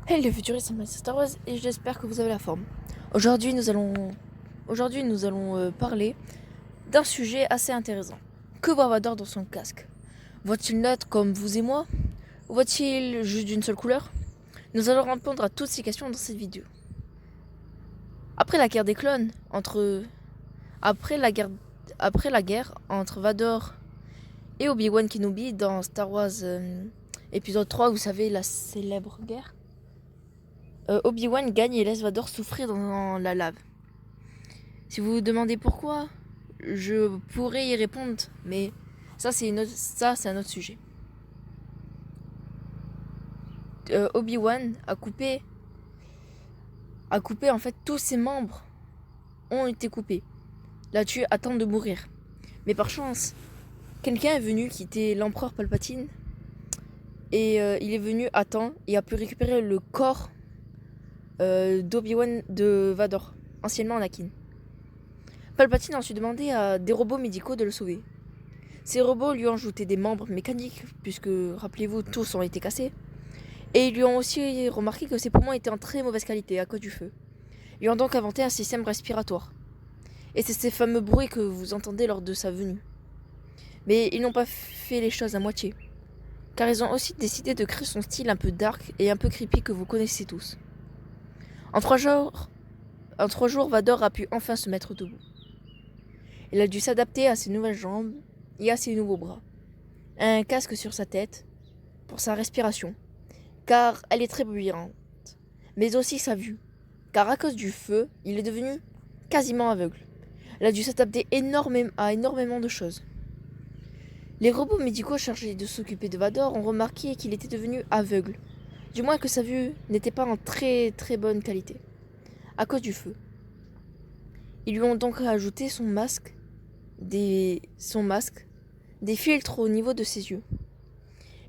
Hey les futuristes, c'est Star Wars et j'espère que vous avez la forme. Aujourd'hui nous allons parler d'un sujet assez intéressant. Que voit Vador dans son casque? Voit-il neutre comme vous et moi? Ou voit-il juste d'une seule couleur? Nous allons répondre à toutes ces questions dans cette vidéo. Après la guerre des clones, après la guerre, après la guerre entre Vador et Obi-Wan Kenobi dans Star Wars épisode 3, vous savez, la célèbre guerre, Obi-Wan gagne et laisse Vador souffrir dans la lave. Si vous vous demandez pourquoi, je pourrais y répondre, mais ça c'est un autre sujet. Obi-Wan a coupé en fait tous ses membres ont été coupés. Là-dessus attend de mourir. Mais par chance, quelqu'un est venu quitter l'empereur Palpatine et il est venu à temps et a pu récupérer le corps d'Obi-Wan de Vador, anciennement Anakin. Palpatine a ensuite demandé à des robots médicaux de le sauver. Ces robots lui ont ajouté des membres mécaniques, puisque, rappelez-vous, tous ont été cassés. Et ils lui ont aussi remarqué que ses poumons étaient en très mauvaise qualité à cause du feu. Ils ont donc inventé un système respiratoire. Et c'est ces fameux bruits que vous entendez lors de sa venue. Mais ils n'ont pas fait les choses à moitié. Car ils ont aussi décidé de créer son style un peu dark et un peu creepy que vous connaissez tous. En 3 jours, Vador a pu enfin se mettre debout. Il a dû s'adapter à ses nouvelles jambes et à ses nouveaux bras. Un casque sur sa tête pour sa respiration, car elle est très bruyante, mais aussi sa vue, car à cause du feu, il est devenu quasiment aveugle. Elle a dû s'adapter à énormément de choses. Les robots médicaux chargés de s'occuper de Vador ont remarqué qu'il était devenu aveugle, du moins que sa vue n'était pas en très très bonne qualité, à cause du feu. Ils lui ont donc ajouté des filtres au niveau de ses yeux.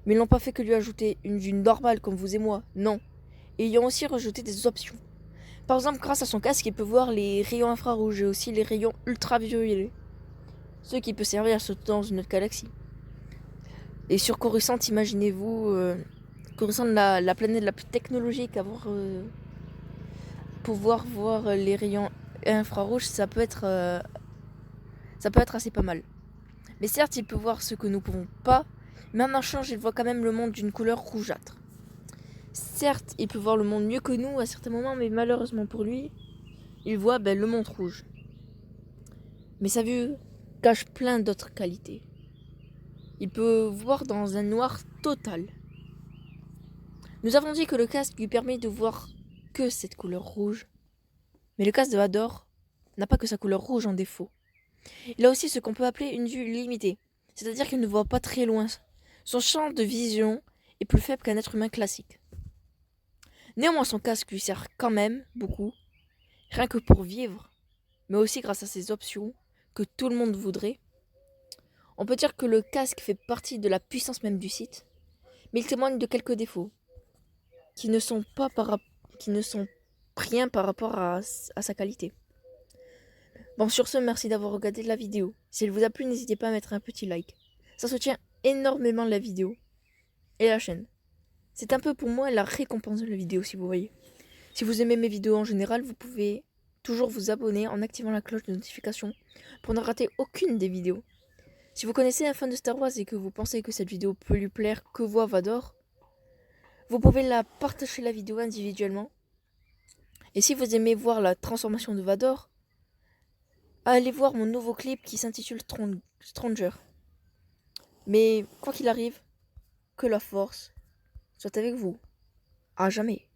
Mais ils n'ont pas fait que lui ajouter une vue normale comme vous et moi, non. Et ils ont aussi rajouté des options. Par exemple, grâce à son casque, il peut voir les rayons infrarouges et aussi les rayons ultraviolets. Ce qui peut servir à sauter dans une autre galaxie. Et sur Coruscant, imaginez-vous, Coruscant, la planète la plus technologique à pouvoir voir les rayons infrarouges, ça peut être assez pas mal. Mais certes, il peut voir ce que nous ne pouvons pas, mais en un change, il voit quand même le monde d'une couleur rougeâtre. Certes, il peut voir le monde mieux que nous à certains moments, mais malheureusement pour lui, il voit le monde rouge. Mais sa vue cache plein d'autres qualités. Il peut voir dans un noir total. Nous avons dit que le casque lui permet de voir que cette couleur rouge. Mais le casque de Vador n'a pas que sa couleur rouge en défaut. Il a aussi ce qu'on peut appeler une vue limitée, c'est-à-dire qu'il ne voit pas très loin. Son champ de vision est plus faible qu'un être humain classique. Néanmoins, son casque lui sert quand même beaucoup, rien que pour vivre, mais aussi grâce à ses options que tout le monde voudrait. On peut dire que le casque fait partie de la puissance même du site, mais il témoigne de quelques défauts qui ne sont pas qui ne sont rien par rapport à sa qualité. Bon, sur ce, merci d'avoir regardé la vidéo. Si elle vous a plu, n'hésitez pas à mettre un petit like. Ça soutient énormément la vidéo et la chaîne. C'est un peu pour moi la récompense de la vidéo, si vous voyez. Si vous aimez mes vidéos en général, vous pouvez toujours vous abonner en activant la cloche de notification pour ne rater aucune des vidéos. Si vous connaissez un fan de Star Wars et que vous pensez que cette vidéo peut lui plaire, que voit Vador, vous pouvez la partager la vidéo individuellement. Et si vous aimez voir la transformation de Vador, allez voir mon nouveau clip qui s'intitule Stranger. Mais quoi qu'il arrive, que la force soit avec vous. À jamais.